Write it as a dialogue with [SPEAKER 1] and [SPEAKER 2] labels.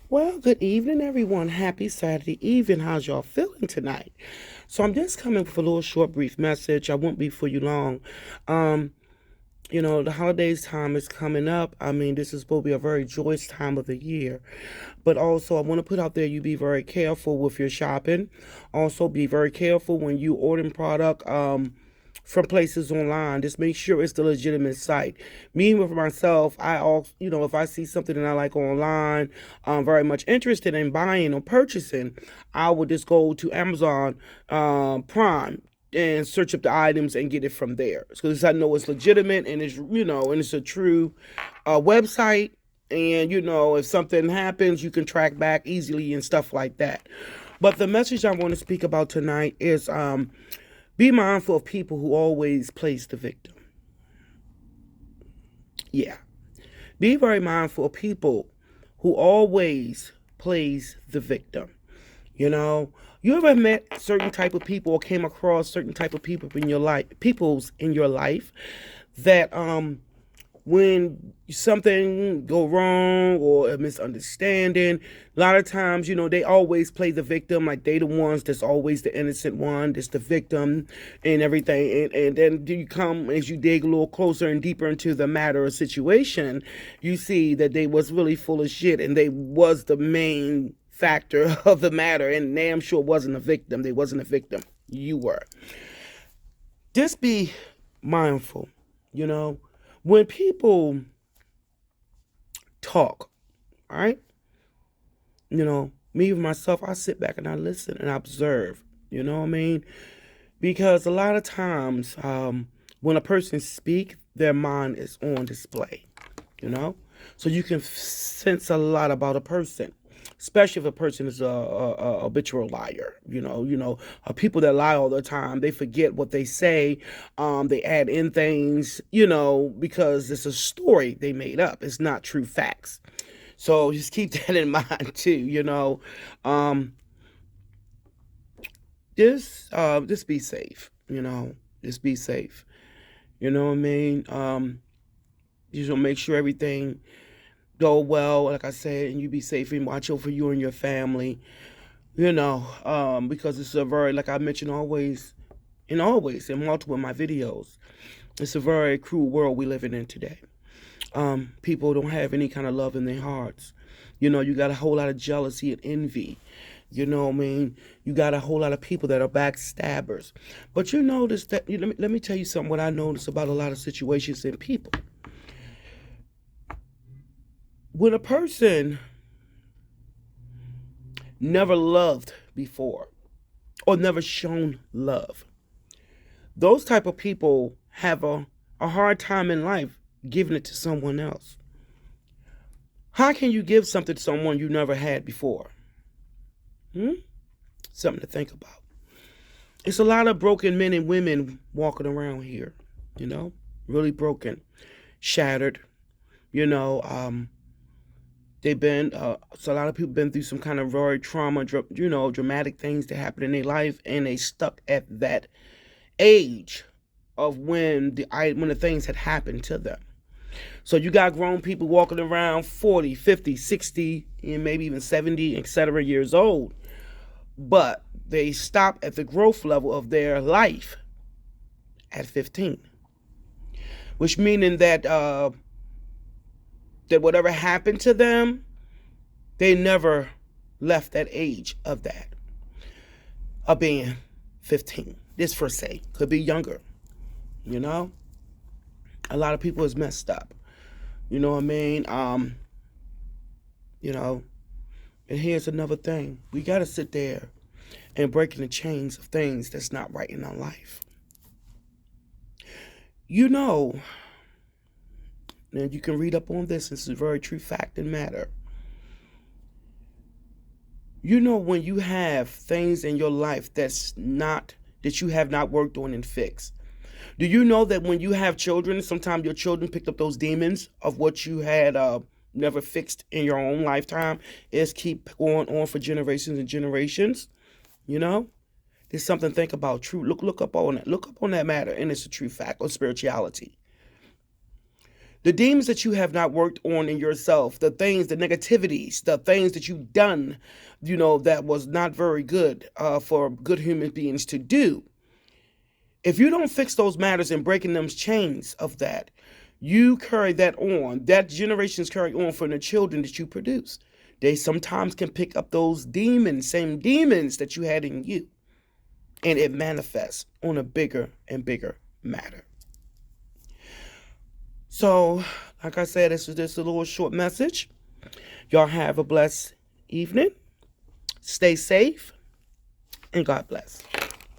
[SPEAKER 1] Well, good evening, everyone. Happy Saturday evening. How's y'all feeling tonight? So I'm just coming with a little short, brief message. I won't be for you long. Um, the holidays time is coming up. I mean, this is supposed to be a very joyous time of the year. But also, I want to put out there you be very careful with your shopping. Also, be very careful when you ordering product. From places online. Just make sure it's the legitimate site. Me with myself, I also, if I see something that I like online, I'm very much interested in buying or purchasing, I would just go to Amazon Prime and search up the items and get it from there. Because I know it's legitimate and it's a true website. And if something happens, you can track back easily and stuff like that. But the message I want to speak about tonight is be mindful of people who always plays the victim. Yeah. Be very mindful of people who always plays the victim. You know, you ever met certain type of people or came across certain type of peoples in your life that when something go wrong or a misunderstanding, a lot of times, they always play the victim, like they the ones that's always the innocent one, that's the victim and everything. And then you come, as you dig a little closer and deeper into the matter or situation, you see that they was really full of shit and they was the main factor of the matter, and damn sure wasn't a victim. They wasn't a victim. You were. Just be mindful, you know when people talk, all right? Me myself, I sit back and I listen and I observe. You know what I mean? Because a lot of times, when a person speak, their mind is on display. You know, so you can sense a lot about a person, especially if a person is a habitual liar. People that lie all the time, they forget what they say. They add in things, because it's a story they made up. It's not true facts. So just keep that in mind too. Um, just be safe. Just be safe. You know what I mean? You should make sure everything go well, like I said, and you be safe and watch over you and your family. Because it's a very, like I mentioned, always in multiple of my videos, it's a very cruel world we living in today. People don't have any kind of love in their hearts. You got a whole lot of jealousy and envy. You know what I mean? You got a whole lot of people that are backstabbers. But you notice that, let me tell you something, what I notice about a lot of situations and people. When a person never loved before or never shown love, those type of people have a hard time in life giving it to someone else. How can you give something to someone you never had before? Something to think about. It's a lot of broken men and women walking around here, really broken, shattered, you know, they've been, so a lot of people been through some kind of very trauma, dramatic things that happened in their life, and they stuck at that age of when the things had happened to them. So you got grown people walking around 40, 50, 60, and maybe even 70, etc. years old, but they stop at the growth level of their life at 15, which meaning that whatever happened to them, they never left that age of being 15. This for say, could be younger, you know? A lot of people is messed up. You know what I mean? You know, and here's another thing. We gotta sit there and breaking the chains of things that's not right in our life. You know, and you can read up on this is a very true fact and matter. When you have things in your life that you have not worked on and fixed. Do you know that when you have children, sometimes your children picked up those demons of what you had never fixed in your own lifetime? Is keep going on for generations and generations. You know, there's something to think about. Look up on that. Look up on that matter, and it's a true fact on spirituality. The demons that you have not worked on in yourself, the things, the negativities, the things that you've done, that was not very good for good human beings to do. If you don't fix those matters and breaking them chains of that, you carry that on. That generations carry on from the children that you produce. They sometimes can pick up those demons, same demons that you had in you. And it manifests on a bigger and bigger matter. So, like I said, this is just a little short message. Y'all have a blessed evening. Stay safe. And God bless.